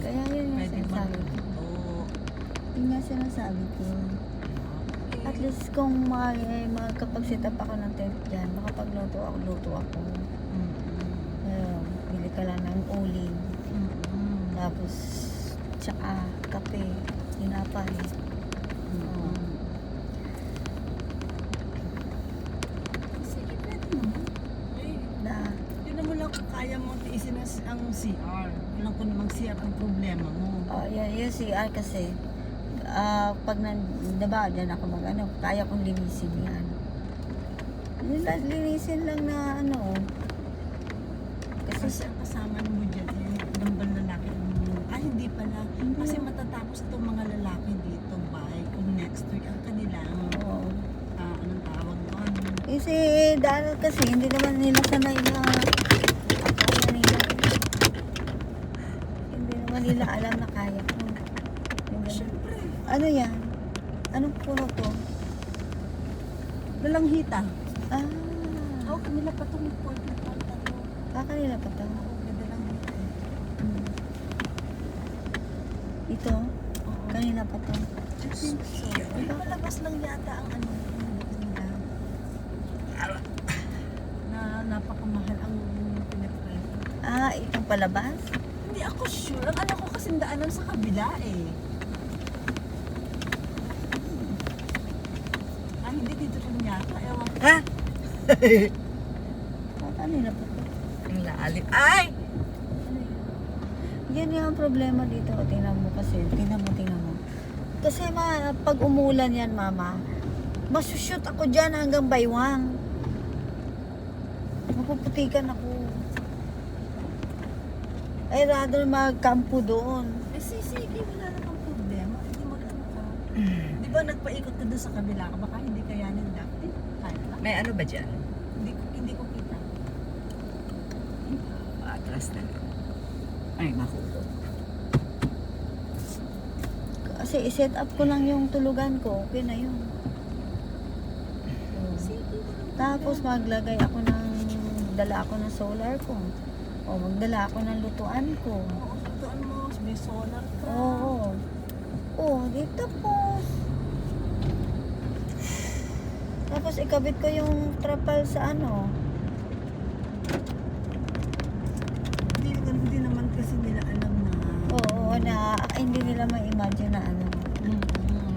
Kaya yun yung Pwede sinasabi ko. magluto. Yun nga sinasabi ko. At least kung magkapag-set up ako ng tent dyan, makapagluto ako. Bili ka lang ng uling. Tapos, tsaka kape, tinapay. Sige, pwede naman. Na, Yun naman lang kung kaya mo tiisin ang CR. Walang kung namang CR ang problema mo. yung CR kasi, pag diba, dyan ako kaya kong linisin yan. Linisin lang na Kasi ang kasama mo dyan, ng lalaki. Hindi pala. Kasi matatapos itong mga lalaki dito by kung next week ang kanilang anong tawag doon. Kasi dahil kasi hindi naman nila sanay na hindi naman nila alam na kaya ko. Siyempre. Ano yan? Anong puno to? Dalanghita. Ah, Kanila pa itong important to. kanila pa to. Dalanghita. Ito? Kanila pa to. I think so. Palabas lang yata ang nila. Na napakamahal ang pinag-press. Itong palabas? Hindi ako sure. Ang alam ko kasi daanan sa kabila eh. Hindi dito rin yata. Ewan ko. Ha? Kanila pa to. Ang lalim. Ay! Yan yung problema dito. Tingnan mo kasi. Tingnan mo. Kasi pag umulan yan, mama, masushoot ako dyan hanggang baywang. Mapuputikan ako. Ay, rather magkampo doon. Sige, wala namang problema. Hindi mo ka. Di ba nagpaikot ka doon sa kabila ka? Baka hindi kayanin dati. Kaya lang. May ano ba dyan? Hindi ko kita. Atras na. Ay, makulog. Kasi iset up ko lang yung tulugan ko. Okay na yun. Sige. Tapos maglagay ako dala ako ng solar ko. O magdala ako ng lutuan ko. Oo, tutuan mo. May solar ka. Oo, dito po. Tapos ikabit ko yung trapal sa Hindi naman kasi nila alam na. Oo, na hindi nila ma-imagine na